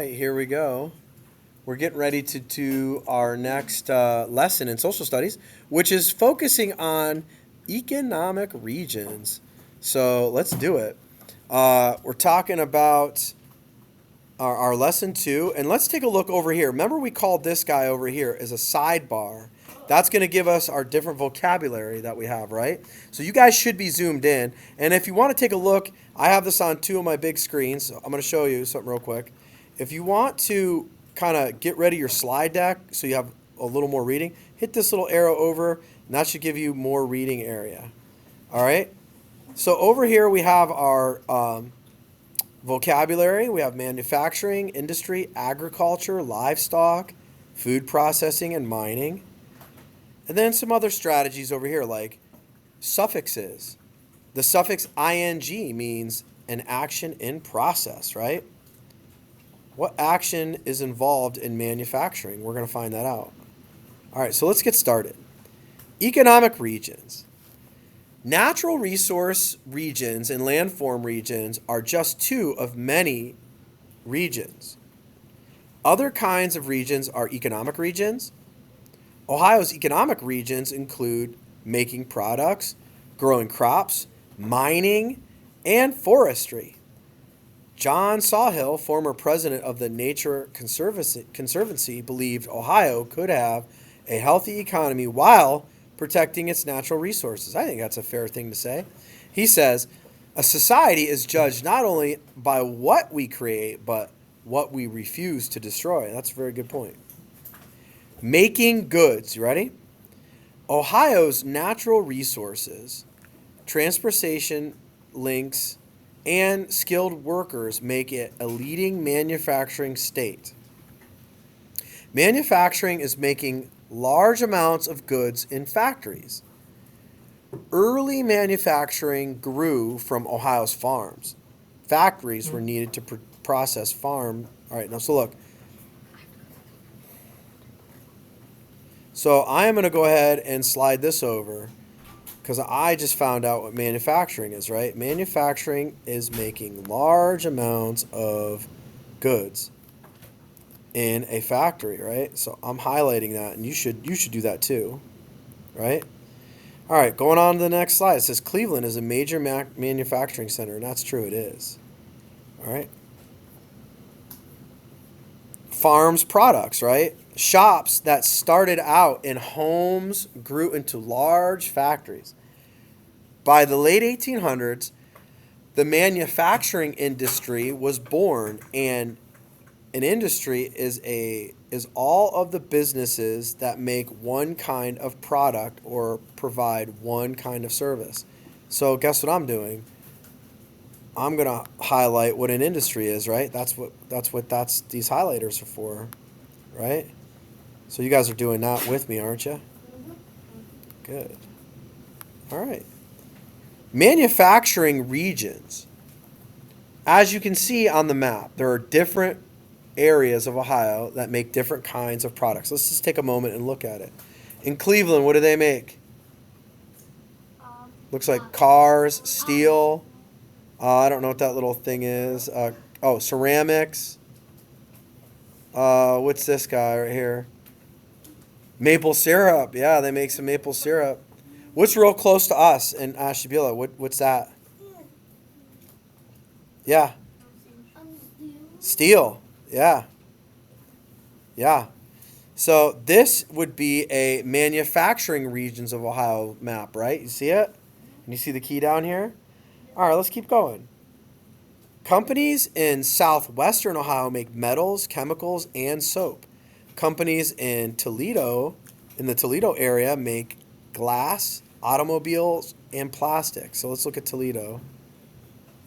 right, here we go. We're getting ready to do our next lesson in social studies, which is focusing on economic regions. So let's do it. We're talking about our lesson two, and let's take a look over here. Remember, we called this guy over here as a sidebar. That's going to give us our different vocabulary that we have, right? So you guys should be zoomed in. And if you want to take a look, I have this on two of my big screens. So I'm going to show you something real quick. If you want to kind of get ready your slide deck so you have a little more reading, hit this little arrow over, and that should give you more reading area. All right? So over here we have our vocabulary. We have manufacturing, industry, agriculture, livestock, food processing, and mining. And then some other strategies over here like suffixes. The suffix ing means an action in process, right? What action is involved in manufacturing? We're going to find that out. All right, so let's get started. Economic regions. Natural resource regions and landform regions are just two of many regions. Other kinds of regions are economic regions. Ohio's economic regions include making products, growing crops, mining, and forestry. John Sawhill, former president of the Nature Conservancy, believed Ohio could have a healthy economy while protecting its natural resources. I think that's a fair thing to say. He says, a society is judged not only by what we create, but what we refuse to destroy. That's a very good point. Making goods. You ready? Ohio's natural resources, transportation links, and skilled workers make it a leading manufacturing state. Manufacturing is making large amounts of goods in factories. Early manufacturing grew from Ohio's farms. Factories were needed to process farm. All right, now so look. So I am going to go ahead and slide this over because I just found out what manufacturing is, right? Manufacturing is making large amounts of goods in a factory, right? So I'm highlighting that, and you should do that too, right? All right, going on to the next slide. It says Cleveland is a major manufacturing center, and that's true, it is. All right. Farms products, right? Shops that started out in homes grew into large factories. By the late 1800s, the manufacturing industry was born, and an industry is all of the businesses that make one kind of product or provide one kind of service. So guess what I'm doing? I'm going to highlight what an industry is, right? That's what these highlighters are for, right? So you guys are doing that with me, aren't you? Good. All right. Manufacturing regions. As you can see on the map, there are different areas of Ohio that make different kinds of products. Let's just take a moment and look at it. In Cleveland, what do they make? Looks like cars, steel. I don't know what that little thing is. Ceramics. What's this guy right here? Maple syrup. Yeah, they make some maple syrup. What's real close to us in Ashtabula? What's that? Yeah. Steel. Yeah. Yeah. So this would be a manufacturing regions of Ohio map, right? You see it? And you see the key down here? All right, let's keep going. Companies in southwestern Ohio make metals, chemicals, and soap. Companies in the Toledo area, make glass, automobiles, and plastic. So let's look at Toledo.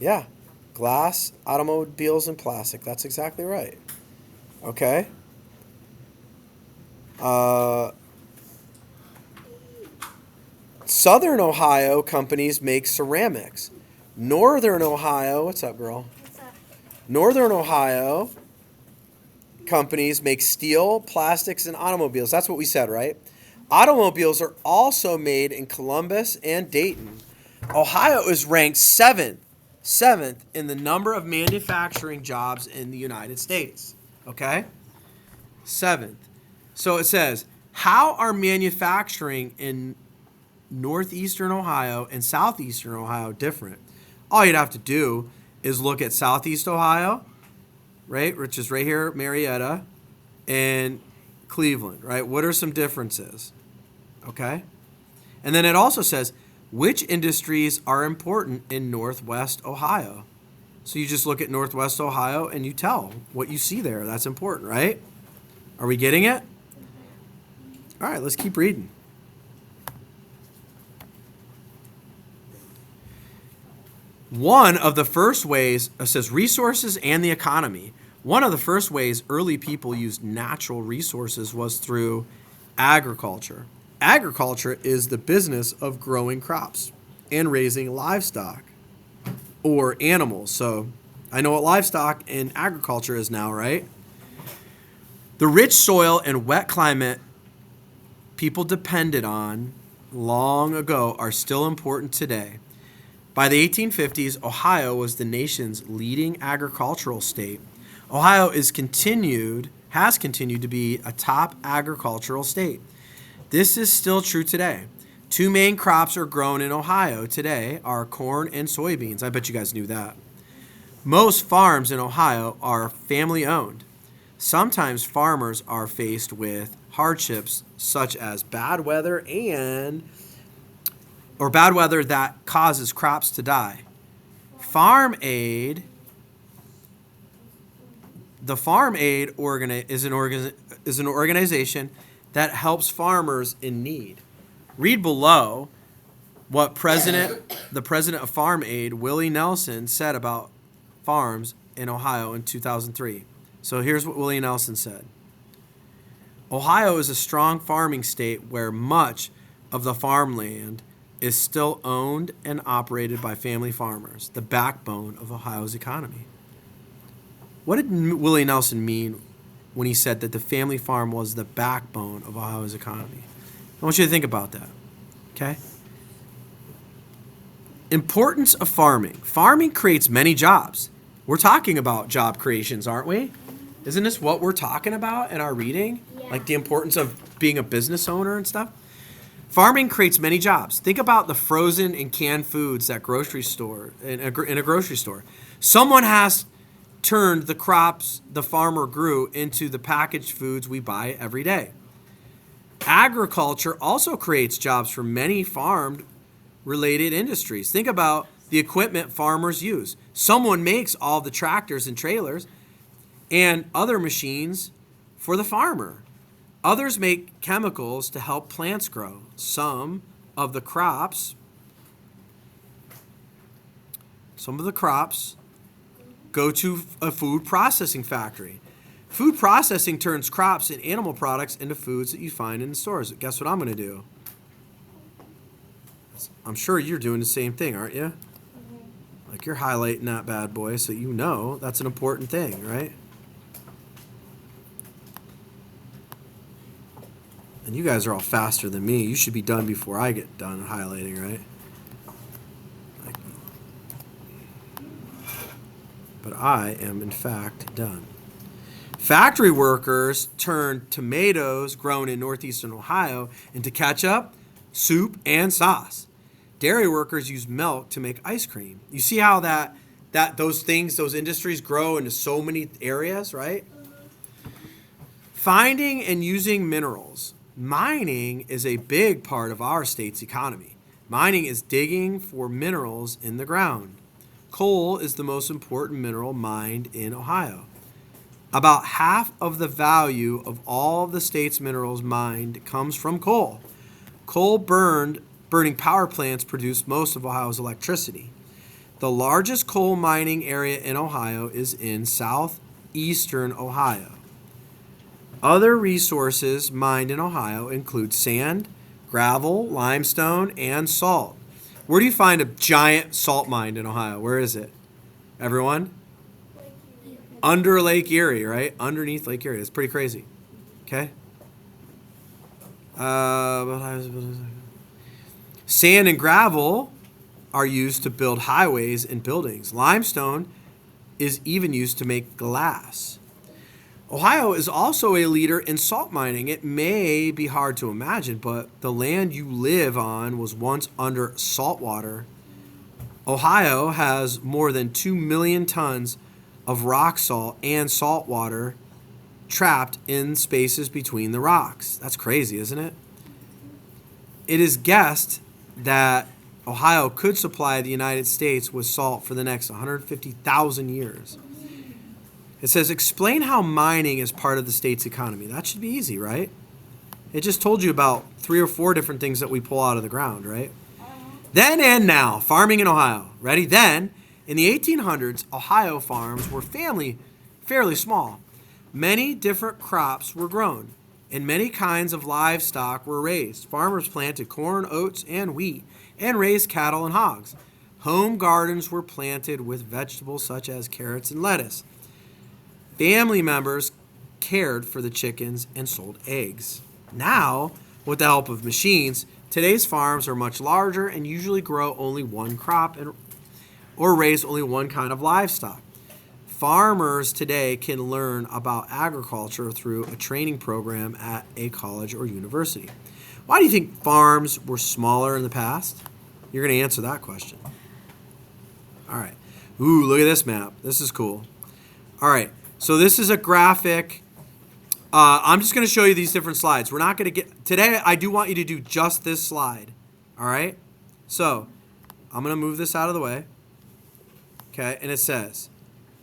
Yeah, glass, automobiles, and plastic. That's exactly right. Okay. Southern Ohio companies make ceramics. Northern Ohio, what's up, girl? What's up? Northern Ohio companies make steel, plastics, and automobiles. That's what we said, right? Automobiles are also made in Columbus and Dayton. Ohio is ranked seventh in the number of manufacturing jobs in the United States. Okay? Seventh. So it says, how are manufacturing in northeastern Ohio and southeastern Ohio different? All you'd have to do is look at southeast Ohio, right, which is right here, Marietta, and Cleveland, right? What are some differences? Okay? And then it also says, which industries are important in northwest Ohio? So you just look at northwest Ohio and you tell what you see there. That's important, right? Are we getting it? All right, let's keep reading. One of the first ways, it says resources and the economy. One of the first ways early people used natural resources was through agriculture. Agriculture is the business of growing crops and raising livestock or animals. So I know what livestock and agriculture is now, right? The rich soil and wet climate people depended on long ago are still important today. By the 1850s, Ohio was the nation's leading agricultural state. Ohio has continued to be a top agricultural state. This is still true today. Two main crops are grown in Ohio today are corn and soybeans. I bet you guys knew that. Most farms in Ohio are family owned. Sometimes farmers are faced with hardships such as bad weather that causes crops to die. The Farm Aid is an organization that helps farmers in need. Read below what the president of Farm Aid, Willie Nelson, said about farms in Ohio in 2003. So here's what Willie Nelson said. Ohio is a strong farming state where much of the farmland is still owned and operated by family farmers, the backbone of Ohio's economy. What did Willie Nelson mean when he said that the family farm was the backbone of Ohio's economy? I want you to think about that, okay? Importance of farming. Farming creates many jobs. We're talking about job creations, aren't we? Isn't this what we're talking about in our reading? Yeah. Like the importance of being a business owner and stuff? Farming creates many jobs. Think about the frozen and canned foods at grocery store in a grocery store. Someone has turned the crops the farmer grew into the packaged foods we buy every day. Agriculture also creates jobs for many farm-related industries. Think about the equipment farmers use. Someone makes all the tractors and trailers and other machines for the farmer. Others make chemicals to help plants grow. Some of the crops go to a food processing factory. Food processing turns crops and animal products into foods that you find in the stores. Guess what I'm going to do? I'm sure you're doing the same thing, aren't you? Mm-hmm. Like you're highlighting that bad boy so you know that's an important thing, right? And you guys are all faster than me. You should be done before I get done highlighting, right? But I am, in fact, done. Factory workers turn tomatoes grown in northeastern Ohio into ketchup, soup, and sauce. Dairy workers use milk to make ice cream. You see how those industries grow into so many areas, right? Finding and using minerals. Mining is a big part of our state's economy. Mining is digging for minerals in the ground. Coal is the most important mineral mined in Ohio. About half of the value of all of the state's minerals mined comes from coal. Burning power plants produce most of Ohio's electricity. The largest coal mining area in Ohio is in southeastern Ohio. Other resources mined in Ohio include sand, gravel, limestone, and salt. Where do you find a giant salt mine in Ohio? Where is it? Everyone? Under Lake Erie, right? Underneath Lake Erie. It's pretty crazy. Okay? Sand and gravel are used to build highways and buildings. Limestone is even used to make glass. Ohio is also a leader in salt mining. It may be hard to imagine, but the land you live on was once under salt water. Ohio has more than 2 million tons of rock salt and salt water trapped in spaces between the rocks. That's crazy, isn't it? It is guessed that Ohio could supply the United States with salt for the next 150,000 years. It says, explain how mining is part of the state's economy. That should be easy, right? It just told you about 3 or 4 different things that we pull out of the ground, right? Then and now, farming in Ohio. Ready? Then, in the 1800s, Ohio farms were fairly small. Many different crops were grown, and many kinds of livestock were raised. Farmers planted corn, oats, and wheat, and raised cattle and hogs. Home gardens were planted with vegetables such as carrots and lettuce. Family members cared for the chickens and sold eggs. Now, with the help of machines, today's farms are much larger and usually grow only one crop or raise only one kind of livestock. Farmers today can learn about agriculture through a training program at a college or university. Why do you think farms were smaller in the past? You're going to answer that question. All right. Ooh, look at this map. This is cool. All right. So this is a graphic. I'm just going to show you these different slides. We're not going to get today. I do want you to do just this slide. All right. So I'm going to move this out of the way. Okay. And it says,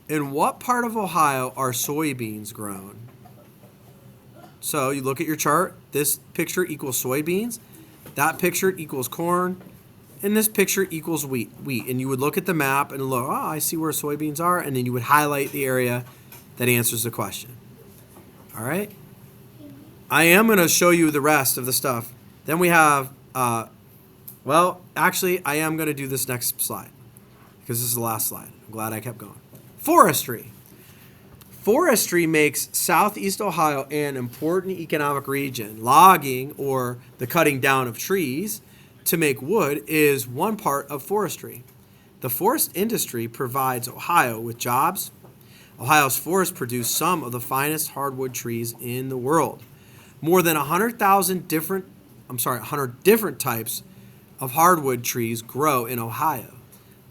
in what part of Ohio are soybeans grown? So you look at your chart. This picture equals soybeans. That picture equals corn. And this picture equals wheat. And you would look at the map and look, oh, I see where soybeans are. And then you would highlight the area that answers the question. All right? I am going to show you the rest of the stuff. Then we have, actually, I am going to do this next slide because this is the last slide. I'm glad I kept going. Forestry. Forestry makes Southeast Ohio an important economic region. Logging, or the cutting down of trees to make wood, is one part of forestry. The forest industry provides Ohio with jobs. Ohio's forests produce some of the finest hardwood trees in the world. More than 100 different types of hardwood trees grow in Ohio,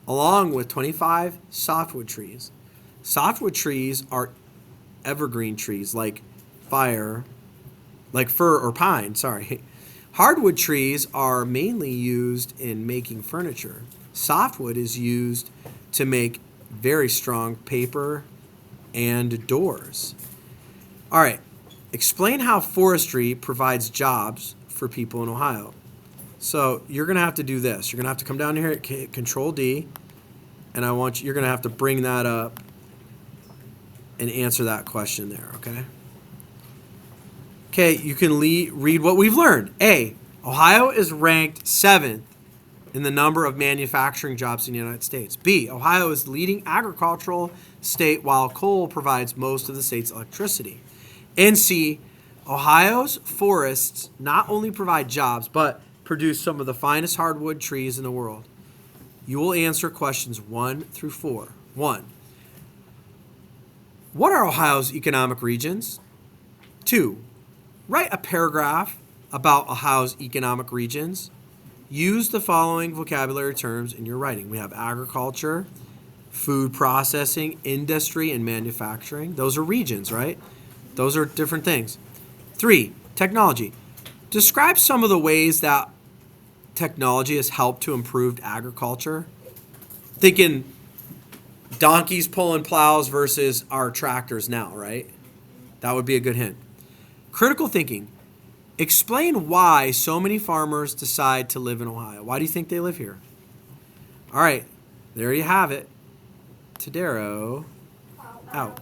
along with 25 softwood trees. Softwood trees are evergreen trees like fir or pine, Hardwood trees are mainly used in making furniture. Softwood is used to make very strong paper and doors. All right, explain how forestry provides jobs for people in Ohio. So you're going to have to do this. You're going to have to come down here at Control D, and you're going to have to bring that up and answer that question there, okay? Okay, you can read what we've learned. A, Ohio is ranked 7th in the number of manufacturing jobs in the United States. B, Ohio is the leading agricultural state while coal provides most of the state's electricity. And C, Ohio's forests not only provide jobs, but produce some of the finest hardwood trees in the world. You will answer questions 1 through 4. 1, what are Ohio's economic regions? 2, write a paragraph about Ohio's economic regions. Use the following vocabulary terms in your writing. We have agriculture, food processing, industry, and manufacturing. Those are regions, right? Those are different things. 3, technology. Describe some of the ways that technology has helped to improve agriculture. Thinking donkeys pulling plows versus our tractors now, right? That would be a good hint. Critical thinking. Explain why so many farmers decide to live in Ohio. Why do you think they live here? All right, there you have it. Tadaro, out.